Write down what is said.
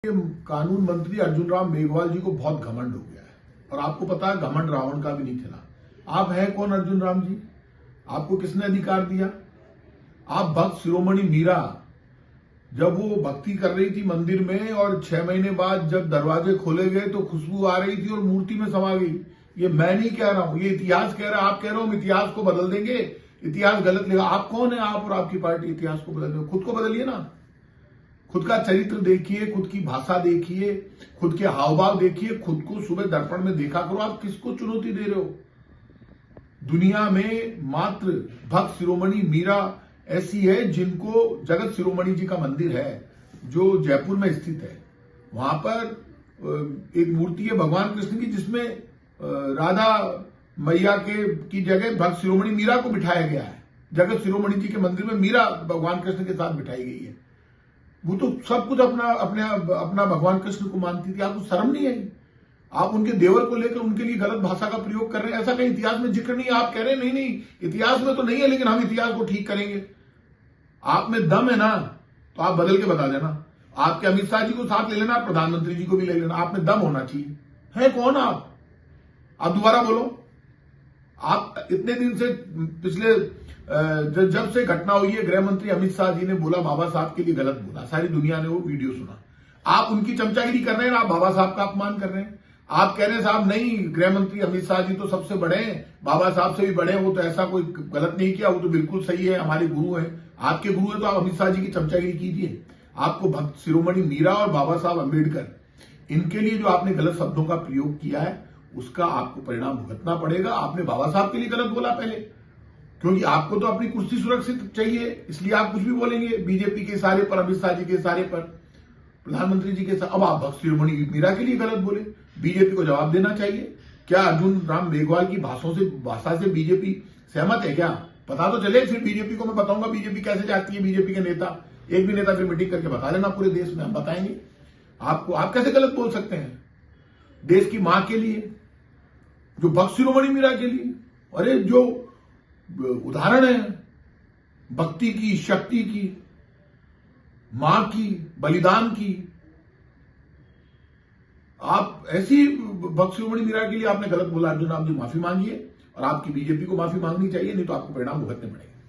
ये कानून मंत्री अर्जुन राम मेघवाल जी को बहुत घमंड हो गया है और आपको पता है घमंड रावण का भी नहीं चला। आप हैं कौन अर्जुन राम जी? आपको किसने अधिकार दिया? आप भक्त शिरोमणि मीरा जब वो भक्ति कर रही थी मंदिर में और 6 महीने बाद जब दरवाजे खोले गए तो खुशबू आ रही थी और मूर्ति में समा गई। ये मैं नहीं कह रहा हूं, ये इतिहास कह रहा है। आप कह रहे हो हम इतिहास को बदल देंगे, इतिहास गलत लिखा। आप कौन है? आप और आपकी पार्टी इतिहास को बदल देंगे? खुद को बदलिए ना। खुद का चरित्र देखिए, खुद की भाषा देखिए, खुद के हाव भाव देखिए, खुद को सुबह दर्पण में देखा करो। आप किसको चुनौती दे रहे हो? दुनिया में मात्र भक्त शिरोमणि मीरा ऐसी है जिनको जगत शिरोमणि जी का मंदिर है जो जयपुर में स्थित है। वहां पर एक मूर्ति है भगवान कृष्ण की जिसमें राधा मैया की जगह भक्त शिरोमणि मीरा को बिठाया गया है। जगत शिरोमणि जी के मंदिर में मीरा भगवान कृष्ण के साथ बिठाई गई है। वो तो सब कुछ अपना भगवान कृष्ण को मानती थी। आपको शर्म नहीं आई? आप उनके देवर को लेकर उनके लिए गलत भाषा का प्रयोग कर रहे हैं। ऐसा कहीं इतिहास में जिक्र नहीं है। आप कह रहे हैं नहीं इतिहास में तो नहीं है, लेकिन हम इतिहास को ठीक करेंगे। आप में दम है ना तो आप बदल के बता देना। आपके अमित शाह जी को साथ ले लेना, प्रधानमंत्री जी को भी ले लेना। आप में दम होना चाहिए। है कौन आप दोबारा बोलो। आप इतने दिन से पिछले जब से घटना हुई है, गृह मंत्री अमित शाह जी ने बोला बाबा साहब के लिए गलत बोला। सारी दुनिया ने वो वीडियो सुना। आप उनकी चमचागिरी कर रहे हैं, आप बाबा साहब का अपमान कर रहे हैं। आप कह रहे हैं साहब नहीं, गृह मंत्री अमित शाह जी तो सबसे बड़े हैं, बाबा साहब से भी बड़े हैं, वो तो ऐसा कोई गलत नहीं किया, वो तो बिल्कुल सही है, हमारे गुरु हैं। आपके गुरु है तो आप अमित शाह जी की चमचागिरी कीजिए। आपको भक्त शिरोमणि मीरा और बाबा साहब अम्बेडकर इनके लिए जो आपने गलत शब्दों का प्रयोग किया है उसका आपको परिणाम भुगतना पड़ेगा। आपने बाबा साहब के लिए गलत बोला पहले, क्योंकि आपको तो अपनी कुर्सी सुरक्षित चाहिए, इसलिए आप कुछ भी बोलेंगे बीजेपी के इशारे पर, अमित शाह जी के इशारे पर, प्रधानमंत्री जी के साथ। अब आप भक्त शिरोमणि मीरा के लिए गलत बोले। बीजेपी को जवाब देना चाहिए। क्या अर्जुन राम मेघवाल की भाषा से बीजेपी सहमत है क्या? पता तो चले, फिर बीजेपी को मैं बताऊंगा बीजेपी कैसे जाती है। बीजेपी के नेता, एक भी नेता फिर मीटिंग करके बता लेना पूरे देश में, हम बताएंगे आपको। आप कैसे गलत बोल सकते हैं देश की मां के लिए, जो भक्त शिरोमणि मीरा के लिए? अरे जो उदाहरण है भक्ति की, शक्ति की, मां की, बलिदान की, आप ऐसी भक्त शिरोमणि मीरा के लिए आपने गलत बोला। अर्जुन राम जी माफी मांगिए और आपकी बीजेपी को माफी मांगनी चाहिए, नहीं तो आपको परिणाम भुगतने पड़ेंगे।